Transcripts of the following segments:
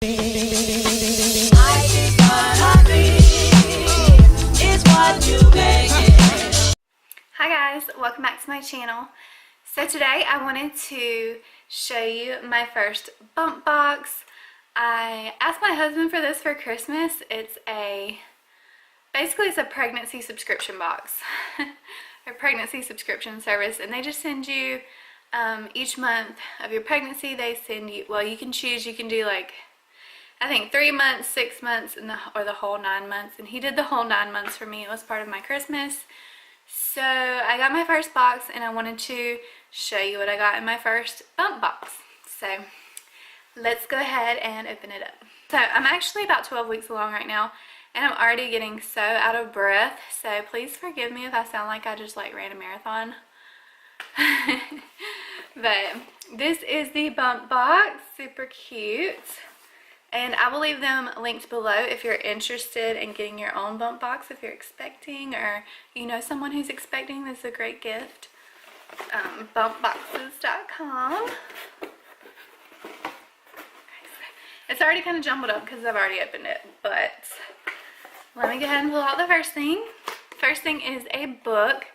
Hi guys, welcome back to my channel. So today I wanted to show you my first bump box. I asked my husband for this for Christmas. Basically it's a pregnancy subscription box. A pregnancy subscription service, and they just send you each month of your pregnancy. They send you, well, you can choose, you can do like I think 3 months, 6 months, or the whole 9 months, and he did the whole 9 months for me. It was part of my Christmas. So I got my first box and I wanted to show you what I got in my first bump box. So let's go ahead and open it up. So I'm actually about 12 weeks along right now and I'm already getting so out of breath. So please forgive me if I sound like I just like ran a marathon. But this is the bump box, super cute. And I will leave them linked below if you're interested in getting your own bump box, if you're expecting or you know someone who's expecting. This is a great gift. Bumpboxes.com. It's already kind of jumbled up because I've already opened it, but let me go ahead and pull out the first thing. First thing is a book.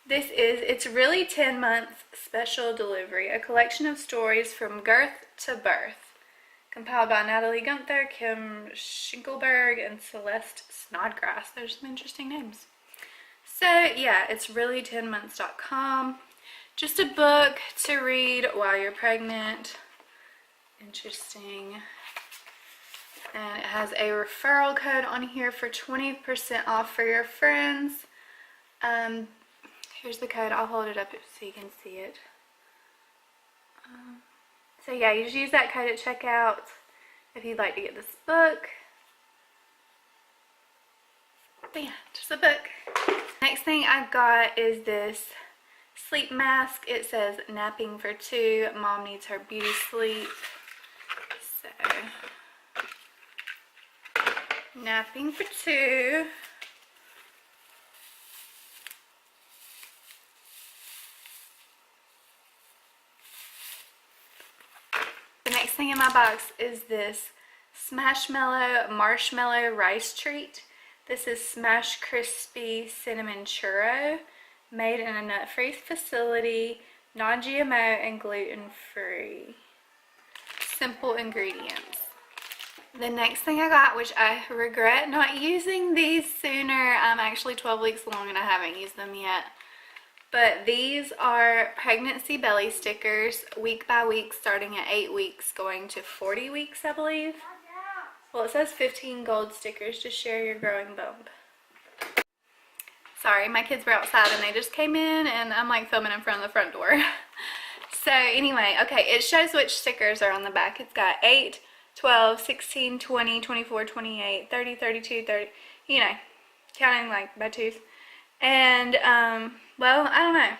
It's really 10 months special delivery, a collection of stories from birth to birth. Compiled by Natalie Gunther, Kim Schinkelberg, and Celeste Snodgrass. There's some interesting names. So yeah, it's really 10months.com. Just a book to read while you're pregnant. Interesting. And it has a referral code on here for 20% off for your friends. Here's the code. I'll hold it up so you can see it. So yeah, you just use that code at checkout if you'd like to get this book. But yeah, just a book. Next thing I got is this sleep mask. It says napping for 2. Mom needs her beauty sleep. So, napping for 2. The next thing in my box is this Smashmallow Marshmallow Rice Treat. This is Smash Crispy Cinnamon Churro, made in a nut-free facility, non-GMO and gluten-free. Simple ingredients. The next thing I got, which I regret not using these sooner. I'm actually 12 weeks along and I haven't used them yet. But these are pregnancy belly stickers, week by week, starting at 8 weeks, going to 40 weeks, I believe. Well, it says 15 gold stickers to share your growing bump. Sorry, my kids were outside and they just came in and I'm like filming in front of the front door. So anyway, okay, it shows which stickers are on the back. It's got 8, 12, 16, 20, 24, 28, 30, 32, 30, you know, counting like by twos. And, well, I don't know.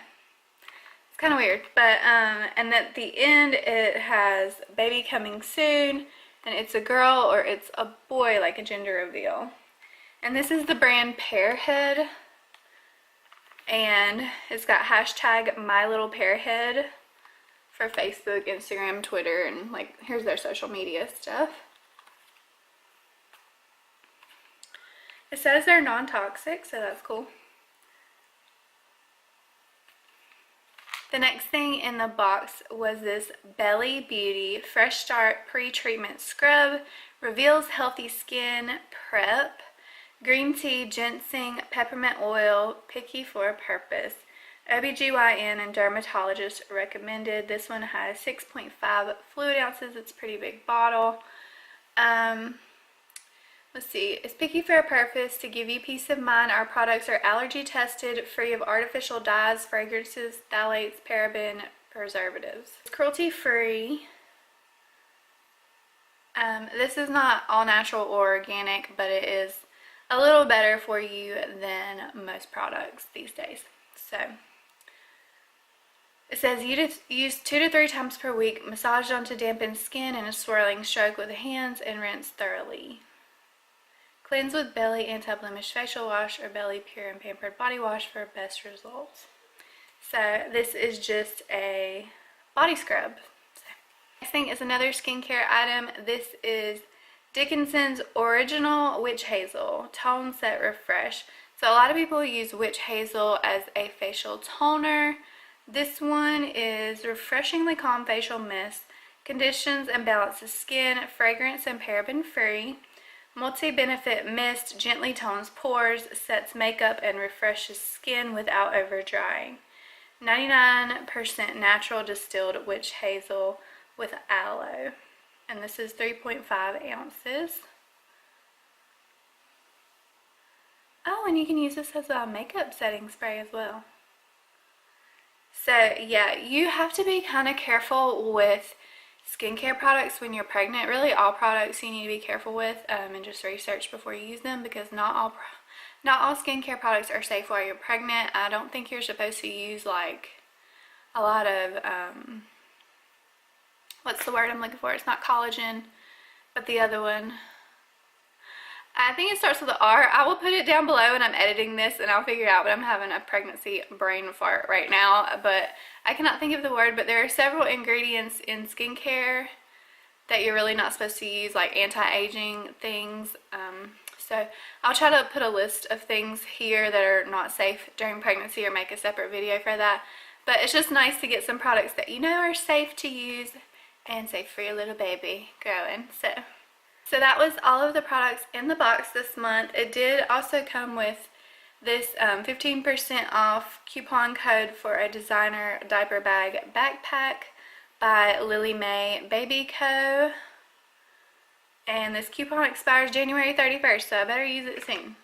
It's kind of weird. But, and at the end it has baby coming soon. And it's a girl or it's a boy, like a gender reveal. And this is the brand Pearhead. And it's got hashtag MyLittlePearhead for Facebook, Instagram, Twitter, and like, here's their social media stuff. It says they're non-toxic, so that's cool. The next thing in the box was this Belly Beauty Fresh Start Pre-Treatment Scrub. Reveals healthy skin prep. Green tea, ginseng, peppermint oil, picky for a purpose. OBGYN and dermatologist recommended. This one has 6.5 fluid ounces. It's a pretty big bottle. Let's see, it's picky for a purpose to give you peace of mind. Our products are allergy tested, free of artificial dyes, fragrances, phthalates, paraben, preservatives. It's cruelty free. This is not all natural or organic, but it is a little better for you than most products these days. So it says you use 2 to 3 times per week, massage on to dampen skin and a swirling stroke with the hands, and rinse thoroughly. Cleanse with Belly Anti-Blemish Facial Wash or Belly Pure and Pampered Body Wash for best results. So this is just a body scrub. So Next thing is another skincare item. This is Dickinson's Original Witch Hazel Tone Set Refresh. So a lot of people use witch hazel as a facial toner. This one is refreshingly calm facial mist, conditions and balances skin, fragrance and paraben free. Multi-benefit mist gently tones pores, sets makeup, and refreshes skin without over drying. 99% natural distilled witch hazel with aloe. And this is 3.5 ounces. Oh, and you can use this as a makeup setting spray as well. So yeah, you have to be kind of careful with skincare products when you're pregnant. Really, all products you need to be careful with, and just research before you use them, because not all skincare products are safe while you're pregnant. I don't think you're supposed to use like a lot of what's the word I'm looking for? It's not collagen, but the other one. I think it starts with an R. I will put it down below when I'm editing this and I'll figure it out, but I'm having a pregnancy brain fart right now, but I cannot think of the word. But there are several ingredients in skincare that you're really not supposed to use, like anti-aging things. So I'll try to put a list of things here that are not safe during pregnancy, or make a separate video for that. But it's just nice to get some products that you know are safe to use and safe for your little baby growing. So that was all of the products in the box this month. It did also come with this 15% off coupon code for a designer diaper bag backpack by Lily Mae Baby Co. And this coupon expires January 31st, so I better use it soon.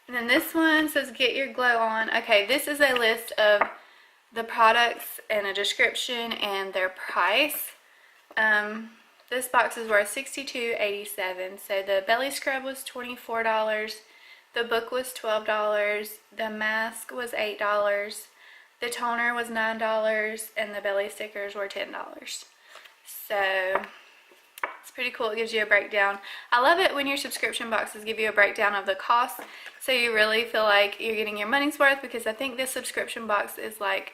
And then this one says get your glow on. Okay, this is a list of the products and a description and their price. This box is worth $62.87. So the belly scrub was $24, the book was $12, the mask was $8, the toner was $9, and the belly stickers were $10. So it's pretty cool. It gives you a breakdown. I love it when your subscription boxes give you a breakdown of the cost, so you really feel like you're getting your money's worth, because I think this subscription box is like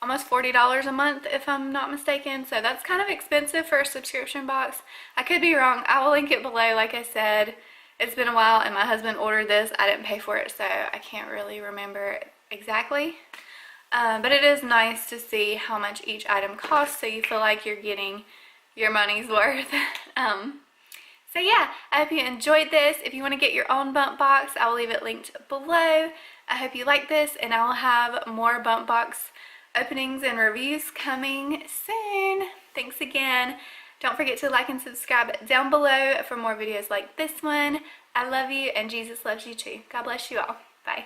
almost $40 a month if I'm not mistaken. So that's kind of expensive for a subscription box. I could be wrong. I will link it below. Like I said, it's been a while and my husband ordered this. I didn't pay for it, so I can't really remember exactly. But it is nice to see how much each item costs, so you feel like you're getting your money's worth. So yeah, I hope you enjoyed this. If you want to get your own bump box, I will leave it linked below. I hope you like this, and I will have more bump box openings and reviews coming soon. Thanks again. Don't forget to like and subscribe down below for more videos like this one. I love you, and Jesus loves you too. God bless you all. Bye.